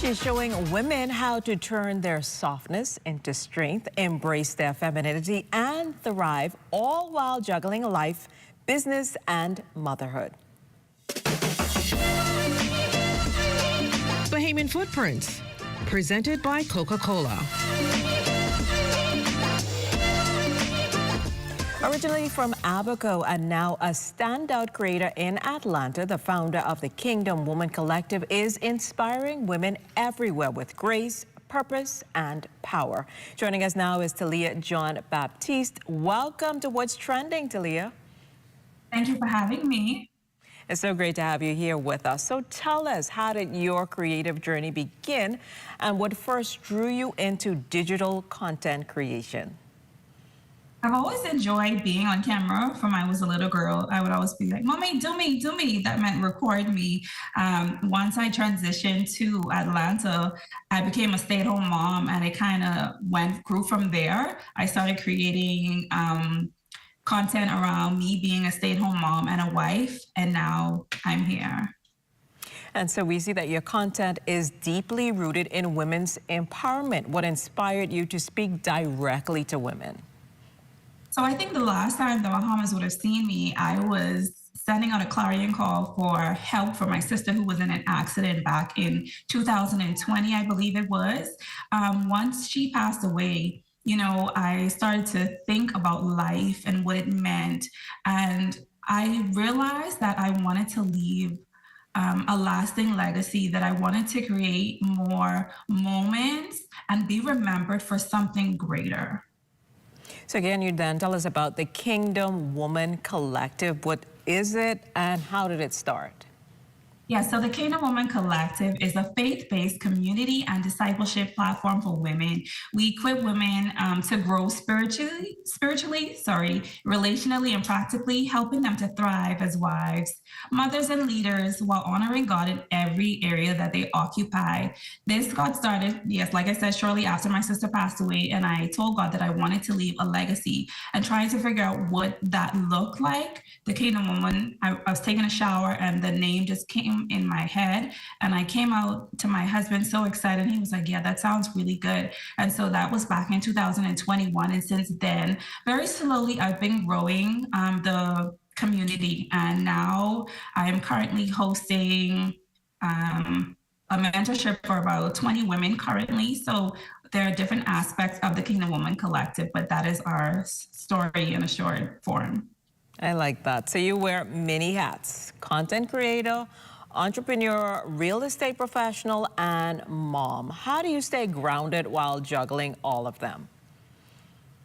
She's showing women how to turn their softness into strength, embrace their femininity, and thrive, all while juggling life, business, and motherhood. Bahamian Footprints, presented by Coca-Cola. Originally from Abaco and now a standout creator in Atlanta, the founder of the Kingdom Woman Collective is inspiring women everywhere with grace, purpose, and power. Joining us now is Telia JnBaptiste. Welcome to What's Trending, Telia. Thank you for having me. It's so great to have you here with us. So tell us, how did your creative journey begin and what first drew you into digital content creation? I've always enjoyed being on camera from when I was a little girl. I would always be like, Mommy, do me, do me. That meant record me. Once I transitioned to Atlanta, I became a stay-at-home mom, and it kind of grew from there. I started creating content around me being a stay-at-home mom and a wife, and now I'm here. And so we see that your content is deeply rooted in women's empowerment. What inspired you to speak directly to women? So I think the last time the Bahamas would have seen me, I was sending out a clarion call for help for my sister who was in an accident back in 2020, I believe it was. Once she passed away, you know, I started to think about life and what it meant. And I realized that I wanted to leave a lasting legacy, that I wanted to create more moments and be remembered for something greater. So again, you then tell us about the Kingdom Woman Collective. What is it and how did it start? Yeah, so the Kingdom Woman Collective is a faith-based community and discipleship platform for women. We equip women to grow spiritually, relationally, and practically, helping them to thrive as wives, mothers, and leaders while honoring God in every area that they occupy. This got started, yes, like I said, shortly after my sister passed away, and I told God that I wanted to leave a legacy and trying to figure out what that looked like. The Kingdom Woman, I was taking a shower and the name just came in my head, and I came out to my husband so excited. He was like, yeah, that sounds really good. And so that was back in 2021, and since then, very slowly, I've been growing the community, and now I am currently hosting a mentorship for about 20 women currently. So there are different aspects of the Kingdom Woman Collective, but that is our story in a short form. I like that. So you wear many hats: content creator, entrepreneur, real estate professional, and mom. How do you stay grounded while juggling all of them?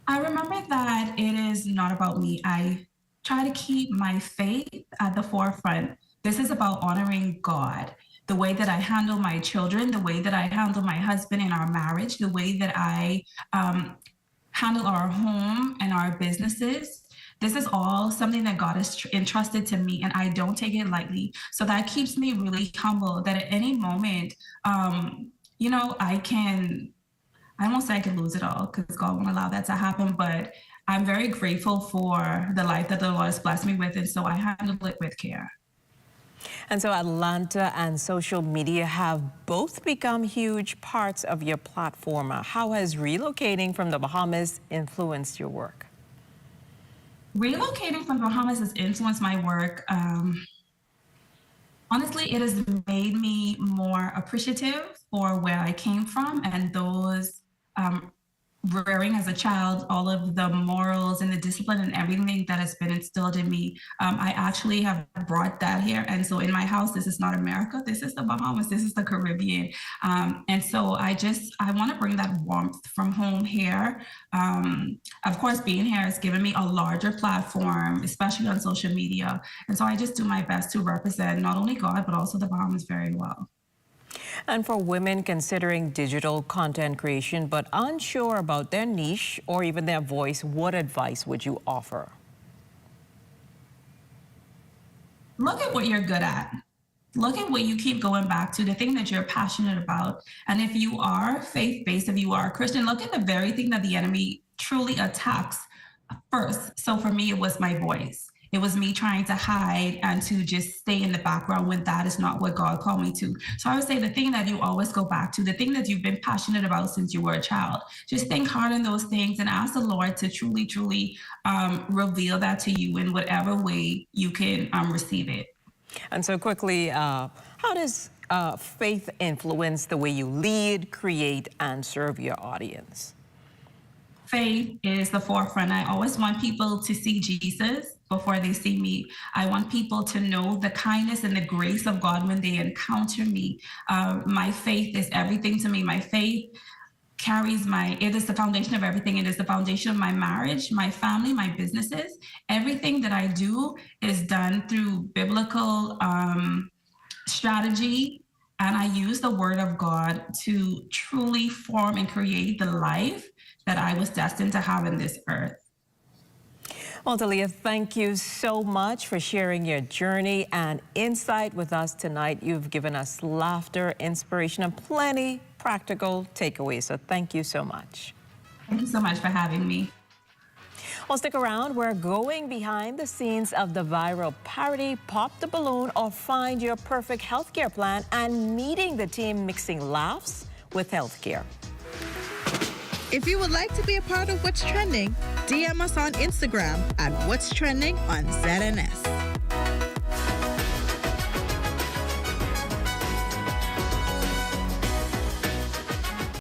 I remember that it is not about me. I try to keep my faith at the forefront. This is about honoring God. The way that I handle my children, the way that I handle my husband in our marriage, the way that I handle our home and our businesses. This is all something that God has entrusted to me, and I don't take it lightly. So that keeps me really humble that at any moment, you know, I won't say I can lose it all because God won't allow that to happen, but I'm very grateful for the life that the Lord has blessed me with, and so I handle it with care. And so Atlanta and social media have both become huge parts of your platform. How has relocating from the Bahamas influenced your work? Relocating from the Bahamas has influenced my work. Honestly, it has made me more appreciative for where I came from and those rearing as a child, all of the morals and the discipline and everything that has been instilled in me. I actually have brought that here. And so in my house, this is not America, this is the Bahamas, this is the Caribbean. And so I want to bring that warmth from home here. Of course, being here has given me a larger platform, especially on social media. And so I just do my best to represent not only God, but also the Bahamas very well. And for women considering digital content creation but unsure about their niche or even their voice, what advice would you offer? Look at what you're good at. Look at what you keep going back to, the thing that you're passionate about. And if you are faith-based, if you are a Christian, look at the very thing that the enemy truly attacks first. So for me, it was my voice. It was me trying to hide and to just stay in the background when that is not what God called me to. So I would say the thing that you always go back to, the thing that you've been passionate about since you were a child, just think hard on those things and ask the Lord to truly, truly reveal that to you in whatever way you can receive it. And so quickly, how does faith influence the way you lead, create, and serve your audience? Faith is the forefront. I always want people to see Jesus before they see me. I want people to know the kindness and the grace of God when they encounter me. My faith is everything to me. My faith it is the foundation of everything. It is the foundation of my marriage, my family, my businesses. Everything that I do is done through biblical strategy. And I use the word of God to truly form and create the life that I was destined to have in this earth. Well, Telia, thank you so much for sharing your journey and insight with us tonight. You've given us laughter, inspiration, and plenty practical takeaways. So thank you so much. Thank you so much for having me. Well, stick around. We're going behind the scenes of the viral parody, Pop the Balloon, or Find Your Perfect Healthcare Plan, and meeting the team mixing laughs with healthcare. If you would like to be a part of What's Trending, DM us on Instagram at What's Trending on ZNS.